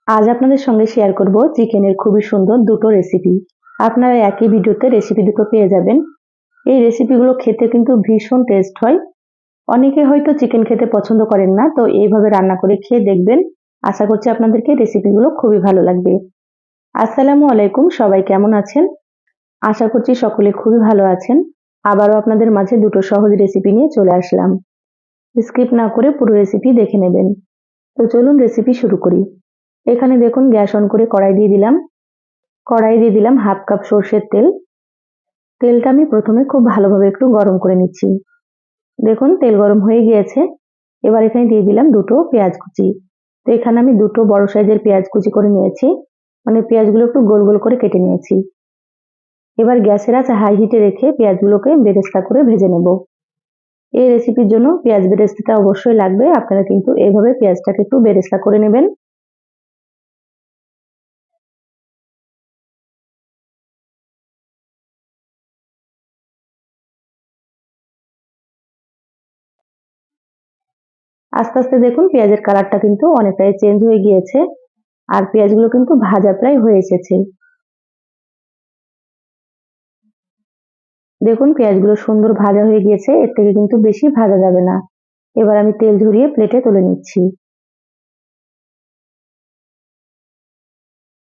আজ আপনাদের সঙ্গে শেয়ার করব চিকেনের খুবই সুন্দর দুটো রেসিপি। আপনারা একই ভিডিওতে রেসিপি দুটো পেয়ে যাবেন। এই রেসিপিগুলো খেতে কিন্তু ভীষণ টেস্ট হয়। অনেকে হয়তো চিকেন খেতে পছন্দ করেন না, তো এইভাবে রান্না করে খেয়ে দেখবেন। আশা করছি আপনাদেরকে রেসিপিগুলো খুবই ভালো লাগবে। আসসালামু আলাইকুম, সবাই কেমন আছেন? আশা করছি সকলে খুবই ভালো আছেন। আবারও আপনাদের মাঝে দুটো সহজ রেসিপি নিয়ে চলে আসলাম। স্কিপ না করে পুরো রেসিপি দেখে নেবেন। তো চলুন রেসিপি শুরু করি। এখানে দেখুন গ্যাস অন করে কড়াই দিয়ে দিলাম হাফ কাপ সর্ষের তেল। তেলটা আমি প্রথমে খুব ভালোভাবে একটু গরম করে নিচ্ছি। দেখুন তেল গরম হয়ে গিয়েছে। এবার এখানে দিয়ে দিলাম দুটো পেঁয়াজ কুচি। তো এখানে আমি দুটো বড় সাইজের পেঁয়াজ কুচি করে নিয়েছি, মানে পেঁয়াজগুলো একটু গোল গোল করে কেটে নিয়েছি। এবার গ্যাসের আঁচ হাই হিটে রেখে পেঁয়াজগুলোকে বেরেস্তা করে ভেজে নেব। এই রেসিপির জন্য পেঁয়াজ বেরেস্তাটা অবশ্যই লাগবে। আপনারা কিন্তু এইভাবে পেঁয়াজটাকে একটু বেরেস্তা করে নেবেন। আস্তে আস্তে দেখুন পেঁয়াজের কালারটা কিন্তু অনেকটাই চেঞ্জ হয়ে গিয়েছে, আর পেঁয়াজগুলো কিন্তু ভাজা প্রায় হয়ে এসেছে। দেখুন পেঁয়াজগুলো সুন্দর ভাজা হয়ে গিয়েছে, এর থেকে কিন্তু বেশি ভাজা যাবে না। এবার আমি তেল ঝরিয়ে প্লেটে তুলে নিচ্ছি।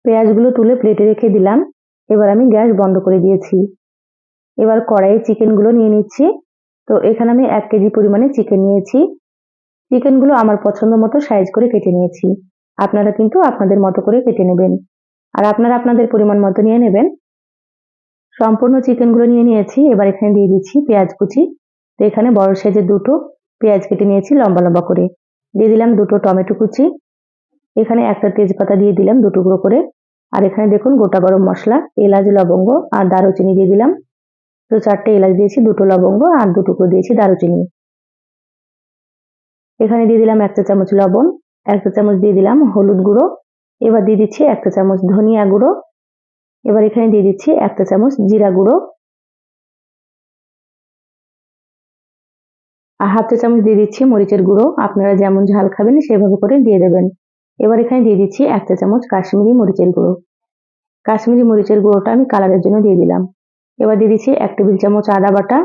পেঁয়াজগুলো তুলে প্লেটে রেখে দিলাম। এবার আমি গ্যাস বন্ধ করে দিয়েছি। এবার কড়াইয়ে চিকেনগুলো নিয়ে নিচ্ছি। তো এখানে আমি 1 কেজি পরিমাণে চিকেন নিয়েছি। চিকেনগুলো আমার পছন্দ মতো সাইজ করে কেটে নিয়েছি। আপনারা কিন্তু আপনাদের মতো করে কেটে নেবেন, আর আপনারা আপনাদের পরিমাণ মতো নিয়ে নেবেন। সম্পূর্ণ চিকেনগুলো নিয়ে নিয়েছি। এবার এখানে দিয়ে দিচ্ছি পেঁয়াজ কুচি। তো এখানে বড় সাইজের দুটো পেঁয়াজ কেটে নিয়েছি লম্বা লম্বা করে। দিয়ে দিলাম দুটো টমেটো কুচি। এখানে একটা তেজপাতা দিয়ে দিলাম 2 টুকরো করে। আর এখানে দেখুন গোটা গরম মশলা, এলাচ, লবঙ্গ আর দারুচিনি দিয়ে দিলাম। তো 4টে এলাচ দিয়েছি, 2টো লবঙ্গ আর 2 টুকরো দিয়েছি দারুচিনি। এখানে দিয়ে দিলাম 1 চা চামচ লবণ, 1 চা চামচ দিয়ে দিলাম হলুদ গুঁড়ো। এবার দিয়ে দিচ্ছি 1 চা চামচ ধনিয়া গুঁড়ো। এবার এখানে দিয়ে দিচ্ছি 1 চা চামচ জিরা গুঁড়ো আর হাফ চা চামচ দিয়ে দিচ্ছি মরিচের গুঁড়ো। আপনারা যেমন ঝাল খাবেন সেভাবে করে দিয়ে দেবেন। এবার এখানে দিয়ে দিচ্ছি 1 চা চামচ কাশ্মীরি মরিচের গুঁড়ো। কাশ্মীরি মরিচের গুঁড়োটা আমি কালারের জন্য দিয়ে দিলাম। এবার দিয়ে দিচ্ছি 1 টেবিল চামচ আদা বাটা,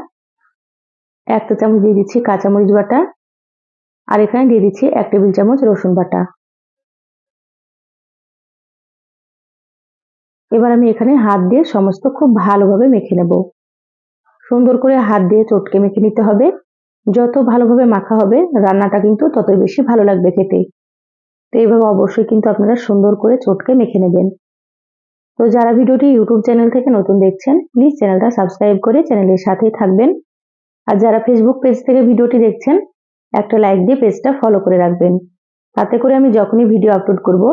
1 চা চামচ দিয়ে দিচ্ছি কাঁচামরিচ বাটা, আর এখানে দিয়ে দিচ্ছি 1 টেবিল চামচ রসুন বাটা। এবার আমি এখানে হাত দিয়ে সমস্ত খুব ভালোভাবে মেখে নেব। সুন্দর করে হাত দিয়ে চটকে মেখে নিতে হবে। যত ভালোভাবে মাখা হবে রান্নাটা কিন্তু ততই বেশি ভালো লাগবে খেতে। তো এইভাবে অবশ্যই কিন্তু আপনারা সুন্দর করে চটকে মেখে নেবেন। তো যারা ভিডিওটি ইউটিউব চ্যানেল থেকে নতুন দেখছেন, প্লিজ চ্যানেলটা সাবস্ক্রাইব করে চ্যানেলের সাথেই থাকবেন। আর যারা ফেসবুক পেজ থেকে ভিডিওটি দেখছেন, একটা লাইক দিয়ে পেজটা ফলো করে রাখবেন। তাতে করে আমি যখনই ভিডিও আপলোড করব,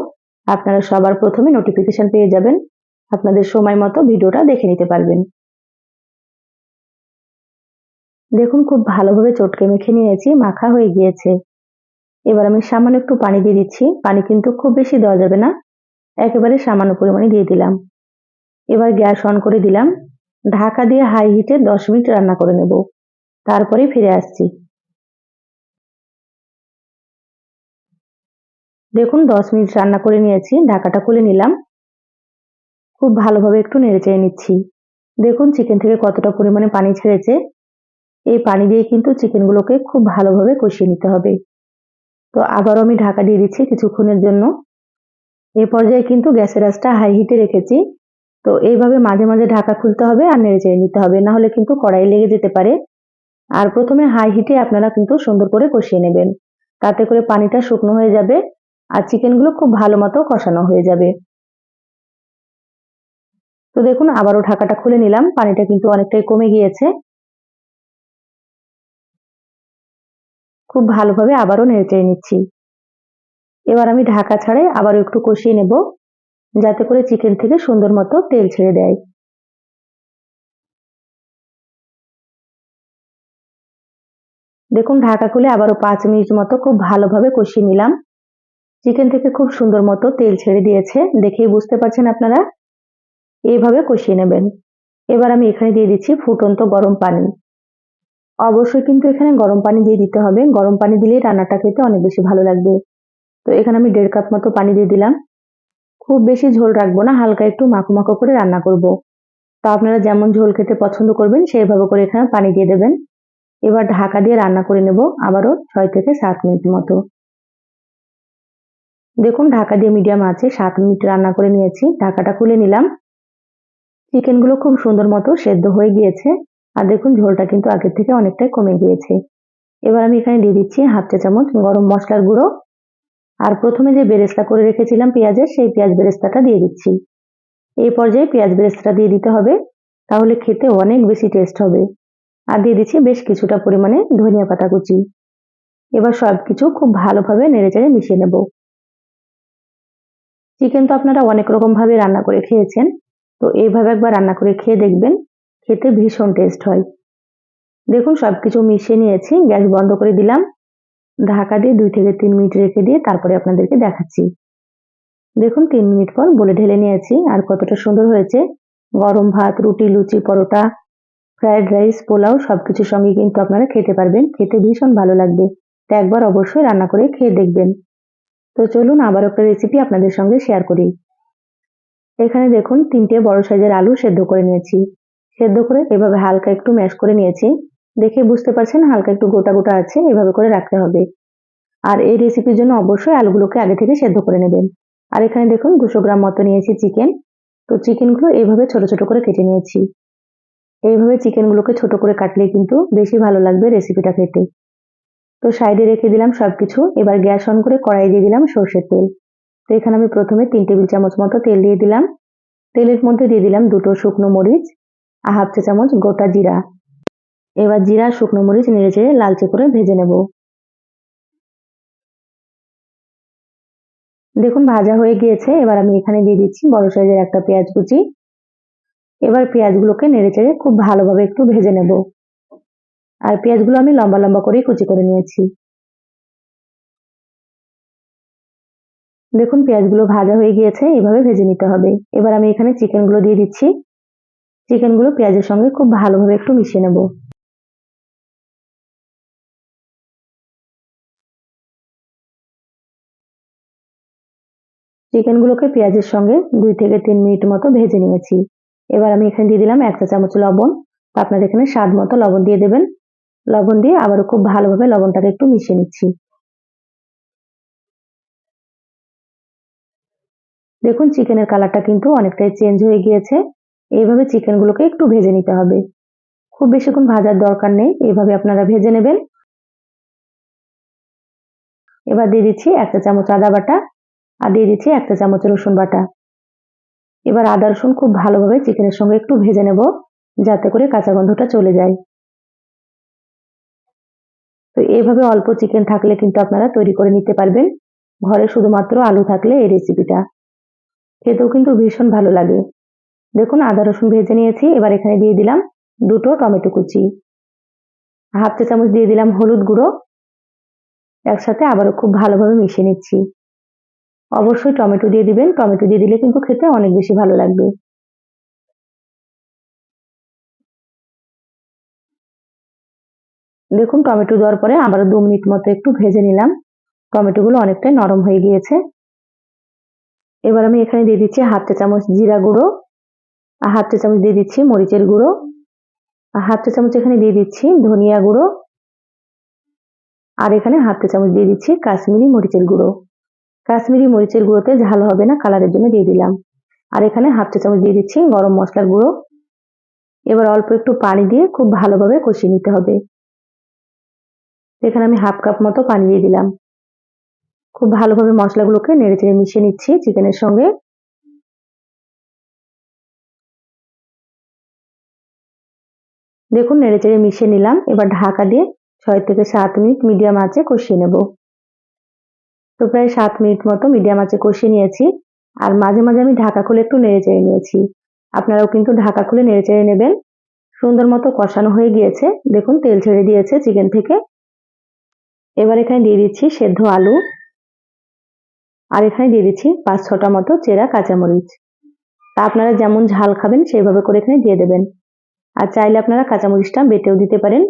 আপনারা সবার প্রথমে নোটিফিকেশন পেয়ে যাবেন। আপনাদের সময় মতো ভিডিওটা দেখে নিতে পারবেন। দেখুন খুব ভালোভাবে চটকে মেখে নিয়েছি, মাখা হয়ে গিয়েছে। এবার আমি সামান্য একটু পানি দিয়ে দিচ্ছি। পানি কিন্তু খুব বেশি দেওয়া যাবে না, একেবারে সামান্য পরিমাণে দিয়ে দিলাম। এবার গ্যাস অন করে দিলাম। ঢাকা দিয়ে হাই হিটে 10 মিনিট রান্না করে নেব, তারপরে ফিরে আসছি। দেখুন 10 মিনিট রান্না করে নিয়েছি, ঢাকাটা খুলে নিলাম। খুব ভালোভাবে একটু নেড়েচেড়ে নিচ্ছি। দেখুন চিকেন থেকে কতটা পরিমাণে পানি ছেড়েছে। এই পানি দিয়ে কিন্তু চিকেনগুলোকে খুব ভালোভাবে কষিয়ে নিতে হবে। তো আবারও আমি ঢাকা দিয়ে দিচ্ছি কিছুক্ষণের জন্য। এই পর্যায়ে কিন্তু গ্যাসের আঁচটা হাই হিটে রেখেছি। তো এইভাবে মাঝে মাঝে ঢাকা খুলতে হবে আর নেড়েচেড়ে নিতে হবে, না হলে কিন্তু কড়াই লেগে যেতে পারে। আর প্রথমে হাই হিটে আপনারা কিন্তু সুন্দর করে কষিয়ে নেবেন, তাতে করে পানিটা শুকনো হয়ে যাবে আর চিকেনগুলো খুব ভালো মতো কষানো হয়ে যাবে। তো দেখুন আবারও ঢাকাটা খুলে নিলাম, পানিটা কিন্তু অনেকটাই কমে গিয়েছে। খুব ভালোভাবে আবারও নেড়েচেড়ে নিচ্ছি। এবার আমি ঢাকা ছাড়াই আবারও একটু কষিয়ে নেব, যাতে করে চিকেন থেকে সুন্দর মতো তেল ছেড়ে দেয়। দেখুন ঢাকা খুলে আবারও 5 মিনিট মতো খুব ভালোভাবে কষিয়ে নিলাম। চিকেন থেকে খুব সুন্দর মতো তেল ছেড়ে দিয়েছে, দেখেই বুঝতে পারছেন আপনারা। এইভাবে কষিয়ে নেবেন। এবার আমি এখানে দিয়ে দিচ্ছি ফুটন্ত গরম পানি। অবশ্যই কিন্তু এখানে গরম পানি দিয়ে দিতে হবে, গরম পানি দিলেই রান্নাটা খেতে অনেক বেশি ভালো লাগবে। তো এখানে আমি 1.5 কাপ মতো পানি দিয়ে দিলাম। খুব বেশি ঝোল রাখবো না, হালকা একটু মাখো মাখো করে রান্না করব। তো আপনারা যেমন ঝোল খেতে পছন্দ করবেন সেইভাবে করে এখানে পানি দিয়ে দেবেন। এবার ঢাকা দিয়ে রান্না করে নেব আবারও 6 থেকে 7 মিনিট মতো। দেখুন ঢাকা দিয়ে মিডিয়াম আঁচে 7 মিনিট রান্না করে নিয়েছি। ঢাকাটা খুলে নিলাম। চিকেনগুলো খুব সুন্দর মতো সেদ্ধ হয়ে গিয়েছে। আর দেখুন ঝোলটা কিন্তু আগের থেকে অনেকটাই কমে গিয়েছে। এবার আমি এখানে দিয়ে দিচ্ছি হাফ চা চামচ গরম মশলার গুঁড়ো। আর প্রথমে যে বেরেস্তা করে রেখেছিলাম পেঁয়াজের, সেই পেঁয়াজ বেরেস্তাটা দিয়ে দিচ্ছি। এই পর্যায়ে পেঁয়াজ বেরেস্তাটা দিয়ে দিতে হবে, তাহলে খেতে অনেক বেশি টেস্ট হবে। আর দিয়ে দিচ্ছি বেশ কিছুটা পরিমাণে ধনিয়া পাতা কুচি। এবার সবকিছু খুব ভালোভাবে নেড়েচেড়ে মিশিয়ে নেব। চিকেন তো আপনারা অনেক রকম ভাবে রান্না করে খেয়েছেন, তো এইভাবে একবার রান্না করে খেয়ে দেখবেন, খেতে ভীষণ টেস্ট হয়। দেখুন সবকিছু মিশিয়ে নিয়েছি, গ্যাস বন্ধ করে দিলাম। ঢাকা দিয়ে 2 থেকে 3 মিনিট রেখে দিয়ে তারপরে আপনাদেরকে দেখাচ্ছি। দেখুন 3 মিনিট পর বলে ঢেলে নিয়েছি, আর কতটা সুন্দর হয়েছে। গরম ভাত, রুটি, লুচি, পরোটা, ফ্রাইড রাইস, পোলাও সবকিছুর সঙ্গে কিন্তু আপনারা খেতে পারবেন। খেতে ভীষণ ভালো লাগবে। তো একবার অবশ্যই রান্না করে খেয়ে দেখবেন। তো চলুন আবার একটা রেসিপি আপনাদের সঙ্গে শেয়ার করি। এখানে দেখুন 3টে বড় সাইজের আলু সেদ্ধ করে নিয়েছি। সেদ্ধ করে এভাবে হালকা একটু ম্যাশ করে নিয়েছি। দেখে বুঝতে পারছেন হালকা একটু গোটা গোটা আছে, এভাবে করে রাখতে হবে। আর এই রেসিপির জন্য অবশ্যই আলুগুলোকে আগে থেকে সেদ্ধ করে নেবেন। আর এখানে দেখুন 200 গ্রাম মতো নিয়েছি চিকেন। তো চিকেনগুলো এইভাবে ছোট ছোট করে কেটে নিয়েছি। এইভাবে চিকেনগুলোকে ছোট করে কাটলে কিন্তু বেশি ভালো লাগবে রেসিপিটা খেতে। তো সাইডে রেখে দিলাম সবকিছু। এবার গ্যাস অন করে কড়াই দিয়ে দিলাম সর্ষের তেল। তো এখানে আমি প্রথমে 3 টেবিল চামচ মতো তেল দিয়ে দিলাম। তেলের মধ্যে দিয়ে দিলাম 2টো শুকনো মরিচ আর হাফ চা চামচ গোটা জিরা। এবার জিরা শুকনো মরিচ নেড়েচেড়ে লালচে করে ভেজে নেব। দেখুন ভাজা হয়ে গিয়েছে। এবার আমি এখানে দিয়ে দিচ্ছি বড় সাইজের একটা পেঁয়াজ কুচি। এবার পেঁয়াজগুলোকে নেড়েচেড়ে খুব ভালোভাবে একটু ভেজে নেব। আর পেঁয়াজগুলো আমি লম্বা লম্বা করেই কুচি করে নিয়েছি। দেখুন পেঁয়াজগুলো ভাজা হয়ে গিয়েছে, এভাবে ভেজে নিতে হবে। এবার আমি এখানে চিকেনগুলো দিয়ে দিচ্ছি। চিকেনগুলো পেঁয়াজের সঙ্গে খুব ভালোভাবে একটু মিশিয়ে নেব। চিকেনগুলোকে পেঁয়াজের সঙ্গে 2 থেকে 3 মিনিট মতো ভেজে নিয়েছি। এবার আমি এখানে দিয়ে দিলাম 1 চা চামচ লবণ। তো আপনারা এখানে স্বাদ মতো লবণ দিয়ে দেবেন। লবণ দিয়ে আবারও খুব ভালোভাবে লবণটাকে একটু মিশিয়ে নিচ্ছি। দেখুন চিকেনের কালারটা কিন্তু অনেকটাই চেঞ্জ হয়ে গিয়েছে। এইভাবে চিকেনগুলোকে একটু ভেজে নিতে হবে। খুব বেশিক্ষণ ভাজার দরকার নেই, এইভাবে আপনারা ভেজে নেবেন। এবার দিয়ে দিচ্ছি 1 চা চামচ আদা বাটা আর দিয়ে দিচ্ছি 1 চা চামচ রসুন বাটা। এবার আদা রসুন খুব ভালোভাবে চিকেনের সঙ্গে একটু ভেজে নেব, যাতে করে কাঁচা গন্ধটা চলে যায়। তো এইভাবে অল্প চিকেন থাকলে কিন্তু আপনারা তৈরি করে নিতে পারবেন। ঘরে শুধুমাত্র আলু থাকলে এই রেসিপিটা খেতেও কিন্তু ভীষণ ভালো লাগে। দেখুন আদা রসুন ভেজে নিয়েছি। এবার এখানে দিয়ে দিলাম 2টো টমেটো কুচি। হাফ চা চামচ দিয়ে দিলাম হলুদ গুঁড়ো। একসাথে আবারও খুব ভালোভাবে মিশিয়ে নিচ্ছি। অবশ্যই টমেটো দিয়ে দিবেন, টমেটো দিয়ে দিলে কিন্তু খেতে অনেক বেশি ভালো লাগবে। দেখুন টমেটো দেওয়ার পরে আবারও 2 মিনিট মতো একটু ভেজে নিলাম। টমেটোগুলো অনেকটাই নরম হয়ে গিয়েছে। এবার আমি এখানে দিয়ে দিচ্ছি হাফ চা চামচ জিরা গুঁড়ো আর হাফ চা চামচ দিয়ে দিচ্ছি মরিচের গুঁড়ো আর হাফ চা চামচ এখানে দিয়ে দিচ্ছি ধনিয়া গুঁড়ো আর এখানে হাফ চা চামচ দিয়ে দিচ্ছি কাশ্মীরি মরিচের গুঁড়ো। কাশ্মীরি মরিচের গুঁড়োতে ঝাল হবে না, কালারের জন্য দিয়ে দিলাম। আর এখানে হাফ চা চামচ দিয়ে দিচ্ছি গরম মশলার গুঁড়ো। এবার অল্প একটু পানি দিয়ে খুব ভালোভাবে কষিয়ে নিতে হবে। এখানে আমি হাফ কাপ মতো পানি দিয়ে দিলাম। খুব ভালোভাবে মশলাগুলোকে নেড়েচেড়ে মিশিয়ে নিচ্ছি চিকেনের সঙ্গে। দেখুন নেড়েচেড়ে মিশিয়ে নিলাম। এবার ঢাকা দিয়ে 6 থেকে 7 মিনিট মিডিয়াম আঁচে কষিয়ে নেব। তো প্রায় 7 মিনিট মতো মিডিয়াম আঁচে কষিয়ে নিয়েছি। আর মাঝে মাঝে আমি ঢাকা খুলে একটু নেড়েচেড়ে নিয়েছি। আপনারাও কিন্তু ঢাকা খুলে নেড়েচেড়ে নেবেন। সুন্দর মতো কষানো হয়ে গিয়েছে। দেখুন তেল ছেড়ে দিয়েছে চিকেন থেকে। এবার এখানে দিয়ে দিচ্ছি সেদ্ধ আলু আর এখানে দিয়ে দিচ্ছি 5-6টা মতো চেরা কাঁচামরিচ। তা আপনারা যেমন ঝাল খাবেন সেইভাবে করে এখানে দিয়ে দেবেন। আর চাইলে আপনারা কাঁচামরিচটা বেটেও দিতে পারেন।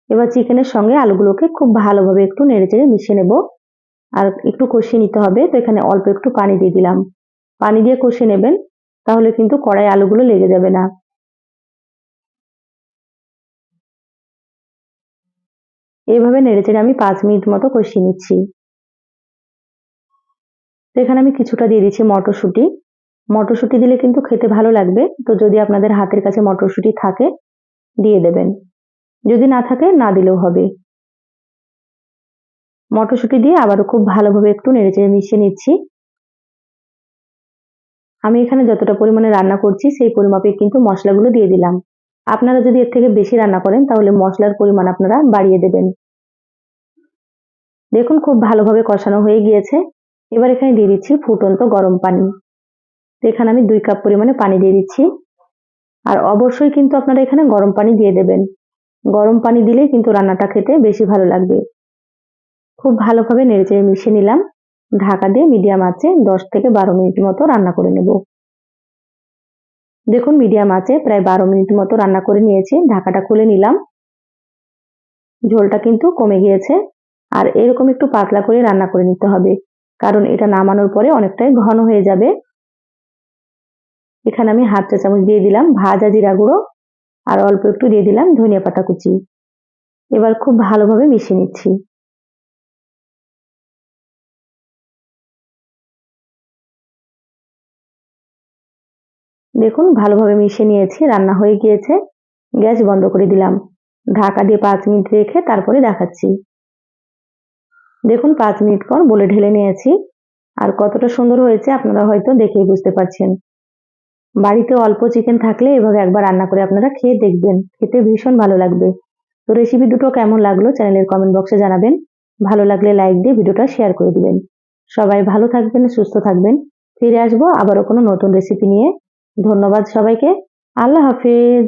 এবার চিকেনের সঙ্গে আলুগুলোকে খুব ভালোভাবে একটু নেড়েচেড়ে মিশিয়ে নেব। আর একটু কষিয়ে নিতে হবে। তো এখানে অল্প একটু পানি দিয়ে দিলাম। পানি দিয়ে কষিয়ে নেবেন, তাহলে কিন্তু কড়াই আলুগুলো লেগে যাবে না। এইভাবে নেড়েচেড়ে আমি 5 মিনিট মতো কষিয়ে নিচ্ছি। তো এখানে আমি কিছুটা দিয়ে দিচ্ছি মটরশুঁটি। মটরশুঁটি দিলে কিন্তু খেতে ভালো লাগবে। তো যদি আপনাদের হাতের কাছে মটরশুঁটি থাকে দিয়ে দেবেন, যদি না থাকে না দিলেও হবে। মটরশুঁটি দিয়ে আবারও খুব ভালোভাবে একটু নেড়েচেড়ে মিশিয়ে নিচ্ছি। আমি এখানে যতটা পরিমাণে রান্না করছি সেই পরিমাপে কিন্তু মশলাগুলো দিয়ে দিলাম। আপনারা যদি এর থেকে বেশি রান্না করেন তাহলে মশলার পরিমাণ আপনারা বাড়িয়ে দেবেন। দেখুন খুব ভালোভাবে কষানো হয়ে গিয়েছে। এবার এখানে দিয়ে দিচ্ছি ফুটন্ত গরম পানি। তো এখানে আমি 2 কাপ পরিমাণে পানি দিয়ে দিচ্ছি। আর অবশ্যই কিন্তু আপনারা এখানে গরম পানি দিয়ে দেবেন। গরম পানি দিলেই কিন্তু রান্নাটা খেতে বেশি ভালো লাগবে। খুব ভালোভাবে নেড়েচেড়ে মিশিয়ে নিলাম। ঢাকা দিয়ে মিডিয়াম আঁচে 10 থেকে 12 মিনিট মতো রান্না করে নেব। দেখুন মিডিয়াম আঁচে প্রায় 12 মিনিট মতো রান্না করে নিয়েছি। ঢাকাটা খুলে নিলাম। ঝোলটা কিন্তু কমে গিয়েছে। আর এরকম একটু পাতলা করে রান্না করে নিতে হবে, কারণ এটা নামানোর পরে অনেকটাই ঘন হয়ে যাবে। এখানে আমি হাফ চা চামচ দিয়ে দিলাম ভাজা জিরা গুঁড়ো, আর অল্প একটু দিয়ে দিলাম ধনিয়া পাতা কুচি। এবার খুব ভালোভাবে মিশিয়ে নিচ্ছি। দেখুন ভালোভাবে মিশিয়ে নিয়েছি, রান্না হয়ে গিয়েছে। গ্যাস বন্ধ করে দিলাম। ঢাকা দিয়ে 5 মিনিট রেখে তারপরে দেখাচ্ছি। দেখুন 5 মিনিট পর বলে ঢেলে নিয়েছি। আর কতটা সুন্দর হয়েছে আপনারা হয়তো দেখেই বুঝতে পারছেন। বাড়িতে অল্প চিকেন থাকলে এভাবে একবার রান্না করে আপনারা খেয়ে দেখবেন, খেতে ভীষণ ভালো লাগবে। তো রেসিপি দুটো কেমন লাগলো চ্যানেলের কমেন্ট বক্সে জানাবেন। ভালো লাগলে লাইক দিয়ে ভিডিওটা শেয়ার করে দিবেন। সবাই ভালো থাকবেন, সুস্থ থাকবেন। ফিরে আসবো আবারও কোনো নতুন রেসিপি নিয়ে। ধন্যবাদ সবাইকে। আল্লাহ হাফেজ।